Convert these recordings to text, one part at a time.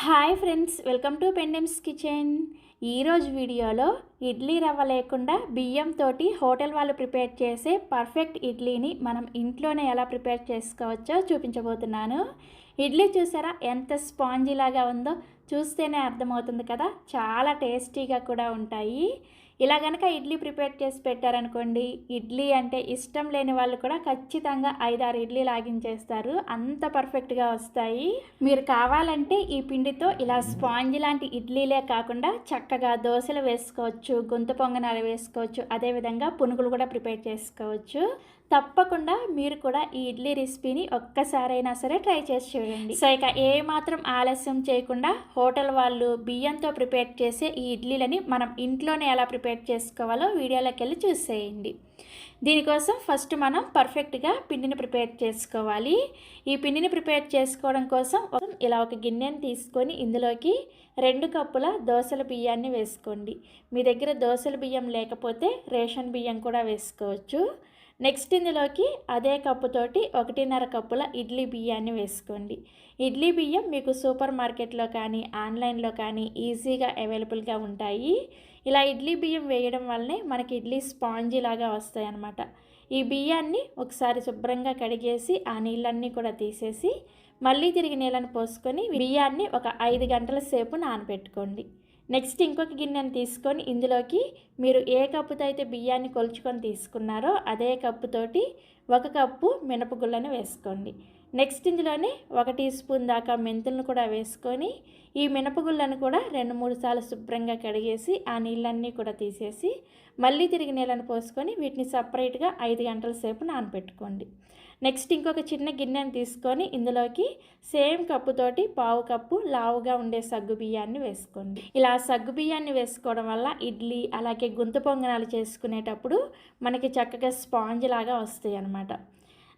Hi friends, welcome to Pendems kitchen. ఈరోజు వీడియోలో ఇడ్లీ రవ్వ లేకుండా బియ్యంతోటి హోటల్ వాళ్ళు ప్రిపేర్ చేసే పర్ఫెక్ట్ ఇడ్లీని మనం ఇంట్లోనే ఎలా ప్రిపేర్ చేసుకోవచ్చో చూపించబోతున్నాను. ఇడ్లీ చూసారా ఎంత స్పాంజీ లాగా ఉందో, చూస్తేనే అర్థమవుతుంది కదా, చాలా టేస్టీగా కూడా ఉంటాయి. ఇలా కనుక ఇడ్లీ ప్రిపేర్ చేసి పెట్టారనుకోండి, ఇడ్లీ అంటే ఇష్టం లేని వాళ్ళు కూడా ఖచ్చితంగా 5-6 ఇడ్లీ లాగించేస్తారు, అంత పర్ఫెక్ట్గా వస్తాయి. మీరు కావాలంటే ఈ పిండితో ఇలా స్పాంజ్ లాంటి ఇడ్లీలే కాకుండా చక్కగా దోశలు వేసుకోవచ్చు, గుంత పొంగనాలు వేసుకోవచ్చు, అదేవిధంగా పునుగులు కూడా ప్రిపేర్ చేసుకోవచ్చు. తప్పకుండా మీరు కూడా ఈ ఇడ్లీ రెసిపీని ఒక్కసారైనా సరే ట్రై చేసి చూడండి. సో ఇక ఏమాత్రం ఆలస్యం చేయకుండా హోటల్ వాళ్ళు బియ్యంతో ప్రిపేర్ చేసే ఈ ఇడ్లీలని మనం ఇంట్లోనే ఎలా ప్రిపేర్ చేసుకోవాలో వీడియోలోకి వెళ్ళి చూసేయండి. దీనికోసం ఫస్ట్ మనం పర్ఫెక్ట్గా పిండిని ప్రిపేర్ చేసుకోవాలి. ఈ పిండిని ప్రిపేర్ చేసుకోవడం కోసం ఇలా ఒక గిన్నెని తీసుకొని ఇందులోకి 2 కప్పుల దోసల బియ్యాన్ని వేసుకోండి. మీ దగ్గర దోసల బియ్యం లేకపోతే రేషన్ బియ్యం కూడా వేసుకోవచ్చు. నెక్స్ట్ ఇందులోకి అదే కప్పుతోటి 1.5 కప్పుల ఇడ్లీ బియ్యాన్ని వేసుకోండి. ఇడ్లీ బియ్యం మీకు సూపర్ మార్కెట్లో కానీ ఆన్లైన్లో కానీ ఈజీగా అవైలబుల్గా ఉంటాయి. ఇలా ఇడ్లీ బియ్యం వేయడం వల్లనే మనకి ఇడ్లీ స్పాంజీ లాగా వస్తాయి అన్నమాట. ఈ బియ్యాన్ని ఒకసారి శుభ్రంగా కడిగేసి ఆ నీళ్ళన్నీ కూడా తీసేసి మళ్ళీ తిరిగి నీళ్ళని పోసుకొని బియ్యాన్ని ఒక 5 గంటల సేపు నానబెట్టుకోండి. నెక్స్ట్ ఇంకొక గిన్నెని తీసుకొని ఇందులోకి మీరు ఏ కప్పుతో అయితే బియ్యాన్ని కొలుచుకొని తీసుకున్నారో అదే కప్పుతోటి 1 కప్పు మినపగుళ్ళను వేసుకోండి. నెక్స్ట్ ఇందులోనే 1 టీ స్పూన్ దాకా మెంతులను కూడా వేసుకొని ఈ మినపగుళ్ళను కూడా 2-3 సార్లు శుభ్రంగా కడిగేసి ఆ నీళ్ళన్నీ కూడా తీసేసి మళ్ళీ తిరిగి నీళ్ళని పోసుకొని వీటిని సపరేట్గా 5 గంటల సేపు నానబెట్టుకోండి. నెక్స్ట్ ఇంకొక చిన్న గిన్నెని తీసుకొని ఇందులోకి సేమ్ కప్పుతోటి 1/2 కప్పు లావుగా ఉండే సగ్గు బియ్యాన్ని వేసుకోండి. ఇలా సగ్గు బియ్యాన్ని వేసుకోవడం వల్ల ఇడ్లీ అలాగే గుంత పొంగనాలు చేసుకునేటప్పుడు మనకి చక్కగా స్పాంజ్ లాగా వస్తాయి అన్నమాట.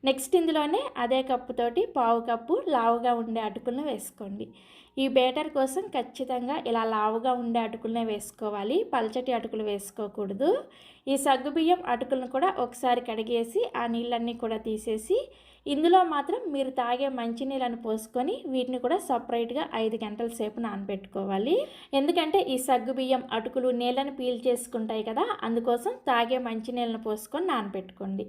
నెక్స్ట్ ఇందులోనే అదే కప్పుతోటి 1/2 కప్పు లావుగా ఉండే అటుకులను వేసుకోండి. ఈ బేటర్ కోసం ఖచ్చితంగా ఇలా లావుగా ఉండే అటుకులనే వేసుకోవాలి, పల్చటి అటుకులు వేసుకోకూడదు. ఈ సగ్గుబియ్యం అటుకులను కూడా ఒకసారి కడిగేసి ఆ నీళ్ళన్నీ కూడా తీసేసి ఇందులో మాత్రం మీరు తాగే మంచినీళ్ళని పోసుకొని వీటిని కూడా సపరేట్గా 5 గంటల సేపు నానబెట్టుకోవాలి. ఎందుకంటే ఈ సగ్గుబియ్యం అటుకులు నీళ్ళని పీల్ చేసుకుంటాయి కదా, అందుకోసం తాగే మంచినీళ్ళని పోసుకొని నానబెట్టుకోండి.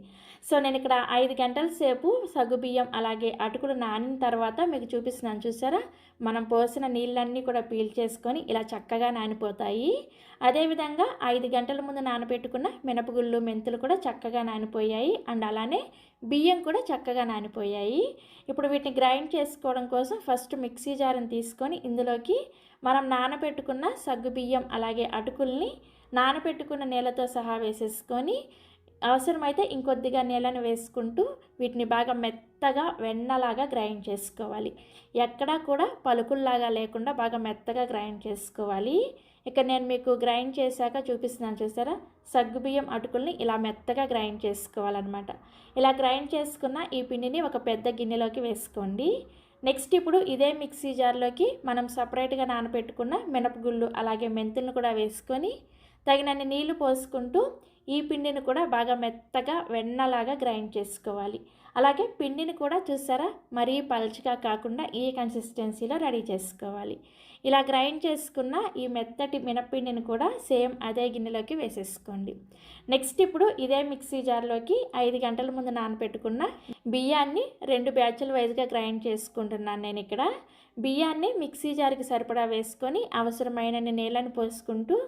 సో నేను ఇక్కడ 5 గంటల సేపు సగ్గుబియ్యం అలాగే అటుకులు నానిన తర్వాత మీకు చూపిస్తున్నాను, చూసారా, మనం పోసిన నీళ్ళన్నీ కూడా పీల్ చేసుకొని ఇలా చక్కగా నానిపోతాయి. అదేవిధంగా 5 గంటల ముందు నానబెట్టుకున్న మినపగుళ్ళు మెంతులు కూడా చక్కగా నానిపోయాయి అండ్ అలానే బియ్యం కూడా చక్కగా నానిపోయాయి. ఇప్పుడు వీటిని గ్రైండ్ చేసుకోవడం కోసం ఫస్ట్ మిక్సీ జార్ని తీసుకొని ఇందులోకి మనం నానబెట్టుకున్న సగ్గు బియ్యం అలాగే అటుకుల్ని నానబెట్టుకున్న నీళ్ళతో సహా వేసేసుకొని అవసరమైతే ఇంకొద్దిగా నీళ్ళని వేసుకుంటూ వీటిని బాగా మెత్తగా వెన్నలాగా గ్రైండ్ చేసుకోవాలి. ఎక్కడా కూడా పలుకుల్లాగా లేకుండా బాగా మెత్తగా గ్రైండ్ చేసుకోవాలి. ఇక నేను మీకు గ్రైండ్ చేశాక చూపిస్తున్నాను, చూసారా, సగ్గుబియ్యం అటుకుల్ని ఇలా మెత్తగా గ్రైండ్ చేసుకోవాలన్నమాట. ఇలా గ్రైండ్ చేసుకున్న ఈ పిండిని ఒక పెద్ద గిన్నెలోకి వేసుకోండి. నెక్స్ట్ ఇప్పుడు ఇదే మిక్సీ జార్లోకి మనం సపరేట్గా నానబెట్టుకున్న మినపగుళ్ళు అలాగే మెంతులను కూడా వేసుకొని తగినన్ని నీళ్లు పోసుకుంటూ ఈ పిండిని కూడా బాగా మెత్తగా వెన్నలాగా గ్రైండ్ చేసుకోవాలి. అలాగే పిండిని కూడా చూసారా, మరీ పల్చగా కాకుండా ఈ కన్సిస్టెన్సీలో రెడీ చేసుకోవాలి. ఇలా గ్రైండ్ చేసుకున్న ఈ మెత్తటి మినప్పిండిని కూడా సేమ్ అదే గిన్నెలోకి వేసేసుకోండి. నెక్స్ట్ ఇప్పుడు ఇదే మిక్సీ జార్లోకి 5 గంటల ముందు నానబెట్టుకున్న బియ్యాన్ని 2 బ్యాచ్ల వైజ్గా గ్రైండ్ చేసుకుంటున్నాను. నేను ఇక్కడ బియ్యాన్ని మిక్సీ జార్కి సరిపడా వేసుకొని అవసరమైనన్ని నీళ్ళని పోసుకుంటూ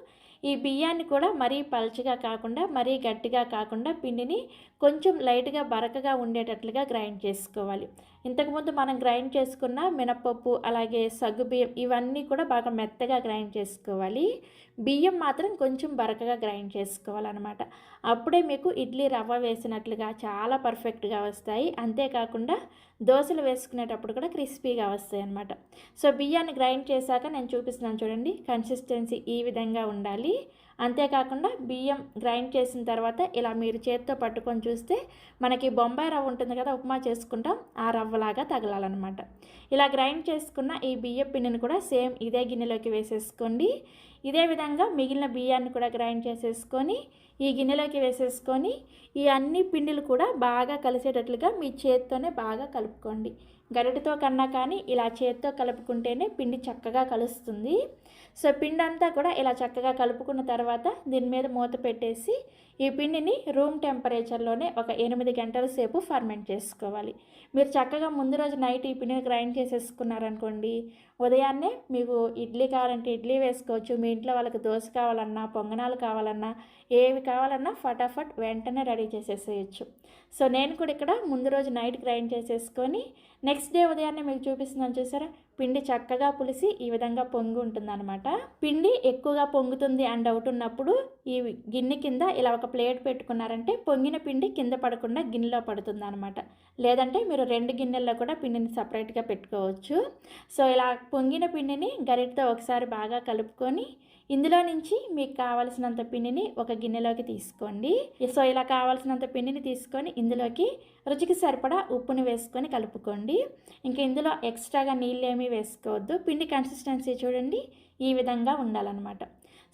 ఈ బియ్యాన్ని కూడా మరీ పల్చగా కాకుండా మరీ గట్టిగా కాకుండా పిండిని కొంచెం లైట్గా బరకగా ఉండేటట్లుగా గ్రైండ్ చేసుకోవాలి. ఇంతకుముందు మనం గ్రైండ్ చేసుకున్న మినపప్పు అలాగే సగ్గు బియ్యం ఇవన్నీ కూడా బాగా మెత్తగా గ్రైండ్ చేసుకోవాలి. బియ్యం మాత్రం కొంచెం బరకగా గ్రైండ్ చేసుకోవాలన్నమాట. అప్పుడే మీకు ఇడ్లీ రవ్వ వేసినట్లుగా చాలా పర్ఫెక్ట్గా వస్తాయి. అంతేకాకుండా దోశలు వేసుకునేటప్పుడు కూడా క్రిస్పీగా వస్తాయి అన్నమాట. సో బియ్యాన్ని గ్రైండ్ చేశాక నేను చూపిస్తున్నాను చూడండి, కన్సిస్టెన్సీ ఈ విధంగా ఉండాలి. అంతేకాకుండా బియ్యం గ్రైండ్ చేసిన తర్వాత ఇలా మీరు చేత్తో పట్టుకొని చూస్తే మనకి బొంబాయి రవ్వ ఉంటుంది కదా, ఉప్మా చేసుకుంటాం, ఆ రవ్వలాగా తగలాలన్నమాట. ఇలా గ్రైండ్ చేసుకున్న ఈ బియ్యం పిండిని కూడా సేమ్ ఇదే గిన్నెలోకి వేసేసుకోండి. ఇదే విధంగా మిగిలిన బియ్యాన్ని కూడా గ్రైండ్ చేసేసుకొని ఈ గిన్నెలోకి వేసేసుకొని ఈ అన్ని పిండిలు కూడా బాగా కలిసేటట్లుగా మీ చేత్తోనే బాగా కలుపుకోండి. గరిటెతో కన్నా కానీ ఇలా చేత్తో కలుపుకుంటేనే పిండి చక్కగా కలుస్తుంది. సో పిండి అంతా కూడా ఇలా చక్కగా కలుపుకున్న తర్వాత దీని మీద మూత పెట్టేసి ఈ పిండిని రూమ్ టెంపరేచర్లోనే ఒక 8 గంటల సేపు ఫర్మెంట్ చేసుకోవాలి. మీరు చక్కగా ముందు రోజు నైట్ ఈ పిండిని గ్రైండ్ చేసేసుకున్నారనుకోండి, ఉదయాన్నే మీకు ఇడ్లీ కావాలంటే ఇడ్లీ వేసుకోవచ్చు. మీ ఇంట్లో వాళ్ళకి దోశ కావాలన్నా, పొంగనాలు కావాలన్నా, ఏవి కావాలన్నా ఫటాఫట్ వెంటనే రెడీ చేసేసేయచ్చు. సో నేను కూడా ఇక్కడ ముందు రోజు నైట్ గ్రైండ్ చేసేసుకొని నెక్స్ట్ డే ఉదయాన్నే మీకు చూపిస్తున్నాను చూసారా, పిండి చక్కగా పులిసి ఈ విధంగా పొంగి ఉంటుందన్నమాట. పిండి ఎక్కువగా పొంగుతుంది అని డౌట్ ఉన్నప్పుడు ఈ గిన్నె కింద ఇలా ఒక ప్లేట్ పెట్టుకున్నారంటే పొంగిన పిండి కింద పడకుండా గిన్నెలో పడుతుంది అనమాట. లేదంటే మీరు 2 గిన్నెల్లో కూడా పిండిని సపరేట్గా పెట్టుకోవచ్చు. సో ఇలా పొంగిన పిండిని గరిటెతో ఒకసారి బాగా కలుపుకొని ఇందులో నుంచి మీకు కావాల్సినంత పిండిని ఒక గిన్నెలోకి తీసుకోండి. సో ఇలా కావాల్సినంత పిండిని తీసుకొని ఇందులోకి రుచికి సరిపడా ఉప్పుని వేసుకొని కలుపుకోండి. ఇంకా ఇందులో ఎక్స్ట్రాగా నీళ్ళు ఏమీ వేసుకోవద్దు. పిండి కన్సిస్టెన్సీ చూడండి, ఈ విధంగా ఉండాలన్నమాట.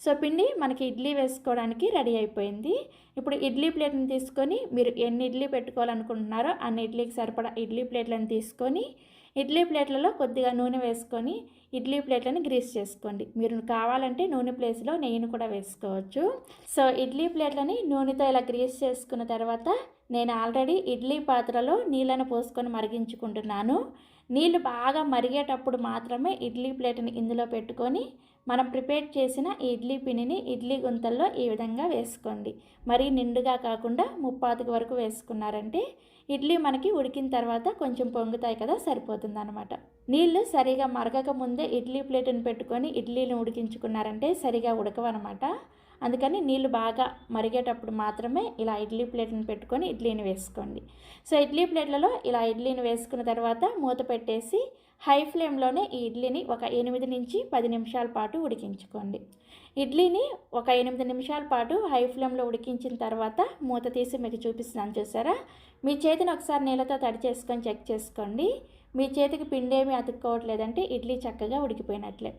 సో పిండి మనకి ఇడ్లీ వేసుకోవడానికి రెడీ అయిపోయింది. ఇప్పుడు ఇడ్లీ ప్లేట్ని తీసుకొని మీరు ఎన్ని ఇడ్లీ పెట్టుకోవాలనుకుంటున్నారో అన్ని ఇడ్లీకి సరిపడా ఇడ్లీ ప్లేట్లను తీసుకొని ఇడ్లీ ప్లేట్లలో కొద్దిగా నూనె వేసుకొని ఇడ్లీ ప్లేట్లను గ్రీస్ చేసుకోండి. మీరు కావాలంటే నూనె ప్లేస్లో నెయ్యిని కూడా వేసుకోవచ్చు. సో ఇడ్లీ ప్లేట్లని నూనెతో ఇలా గ్రీస్ చేసుకున్న తర్వాత నేను ఆల్రెడీ ఇడ్లీ పాత్రలో నీళ్ళను పోసుకొని మరిగించుకుంటున్నాను. నీళ్ళు బాగా మరిగేటప్పుడు మాత్రమే ఇడ్లీ ప్లేట్ని ఇందులో పెట్టుకొని మనం ప్రిపేర్ చేసిన ఈ ఇడ్లీ పిండిని ఇడ్లీ గుంతల్లో ఈ విధంగా వేసుకోండి. మరీ నిండుగా కాకుండా ముప్పాతికి వరకు వేసుకున్నారంటే ఇడ్లీ మనకి ఉడికిన తర్వాత కొంచెం పొంగుతాయి కదా, సరిపోతుంది అనమాట. నీళ్ళు సరిగా మరగక ముందే ఇడ్లీ ప్లేట్ని పెట్టుకొని ఇడ్లీని ఉడికించుకున్నారంటే సరిగా ఉడకవన్నమాట. అందుకని నీళ్ళు బాగా మరిగేటప్పుడు మాత్రమే ఇలా ఇడ్లీ ప్లేట్ని పెట్టుకొని ఇడ్లీని వేసుకోండి. సో ఇడ్లీ ప్లేట్లలో ఇలా ఇడ్లీని వేసుకున్న తర్వాత మూత పెట్టేసి హై ఫ్లేమ్లోనే ఈ ఇడ్లీని ఒక 8 నుంచి 10 నిమిషాల పాటు ఉడికించుకోండి. ఇడ్లీని ఒక 8 నిమిషాల పాటు హై ఫ్లేమ్లో ఉడికించిన తర్వాత మూత తీసి మీకు చూపిస్తున్నాను చూసారా. మీ చేతిని ఒకసారి నీళ్ళతో తడి చేసుకొని చెక్ చేసుకోండి. మీ చేతికి పిండి ఏమీ అతుక్కోవట్లేదంటే ఇడ్లీ చక్కగా ఉడికిపోయినట్లే.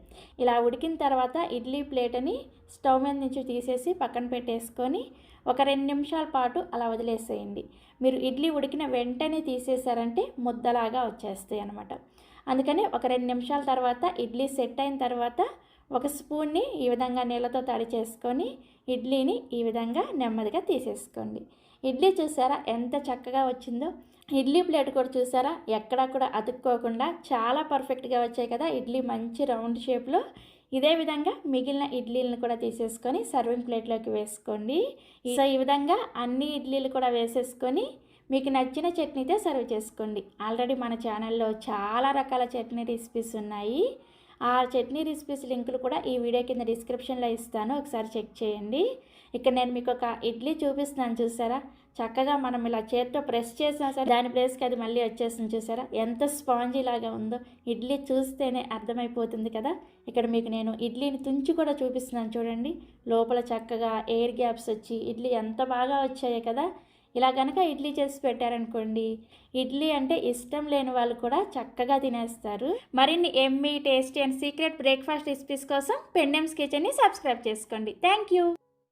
ఇలా ఉడికిన తర్వాత ఇడ్లీ ప్లేట్ని స్టవ్ మీద నుంచి తీసేసి పక్కన పెట్టేసుకొని ఒక 2 నిమిషాల పాటు అలా వదిలేసేయండి. మీరు ఇడ్లీ ఉడికిన వెంటనే తీసేసారంటే ముద్దలాగా వచ్చేస్తాయి అన్నమాట. అందుకని ఒక 2 నిమిషాల తర్వాత ఇడ్లీ సెట్ అయిన తర్వాత ఒక స్పూన్ని ఈ విధంగా నీళ్ళతో తడి చేసుకొని ఇడ్లీని ఈ విధంగా నెమ్మదిగా తీసేసుకోండి. ఇడ్లీ చూసారా ఎంత చక్కగా వచ్చిందో. ఇడ్లీ ప్లేట్ కూడా చూసారా ఎక్కడా కూడా అతుక్కోకుండా చాలా పర్ఫెక్ట్గా వచ్చాయి కదా. ఇడ్లీ మంచి రౌండ్ షేప్లో. ఇదే విధంగా మిగిలిన ఇడ్లీలను కూడా తీసేసుకొని సర్వింగ్ ప్లేట్లోకి వేసుకోండి. సో ఈ విధంగా అన్ని ఇడ్లీలు కూడా వేసేసుకొని మీకు నచ్చిన చట్నీతో సర్వ్ చేసుకోండి. ఆల్రెడీ మన ఛానల్లో చాలా రకాల చట్నీ రెసిపీస్ ఉన్నాయి. ఆ చట్నీ రెసిపీస్ లింకులు కూడా ఈ వీడియో కింద డిస్క్రిప్షన్లో ఇస్తాను, ఒకసారి చెక్ చేయండి. ఇక్కడ నేను మీకు ఒక ఇడ్లీ చూపిస్తున్నాను చూసారా, చక్కగా మనం ఇలా చేత్తో ప్రెస్ చేసినా సరే దాని ప్లేస్కి అది మళ్ళీ వచ్చేస్తుంది చూసారా, ఎంత స్పాంజీ లాగా ఉందో. ఇడ్లీ చూస్తేనే అర్థమైపోతుంది కదా. ఇక్కడ మీకు నేను ఇడ్లీని తుంచి కూడా చూపిస్తున్నాను చూడండి. లోపల చక్కగా ఎయిర్ గ్యాప్స్ వచ్చి ఇడ్లీ ఎంత బాగా వచ్చాయో కదా. ఇలా కనుక ఇడ్లీ చేసి పెట్టారనుకోండి, ఇడ్లీ అంటే ఇష్టం లేని వాళ్ళు కూడా చక్కగా తినేస్తారు. మరిన్ని Emmy tasty and secret breakfast recipes కోసం పెండెమ్స్ కిచెన్ని సబ్స్క్రైబ్ చేసుకోండి. Thank you.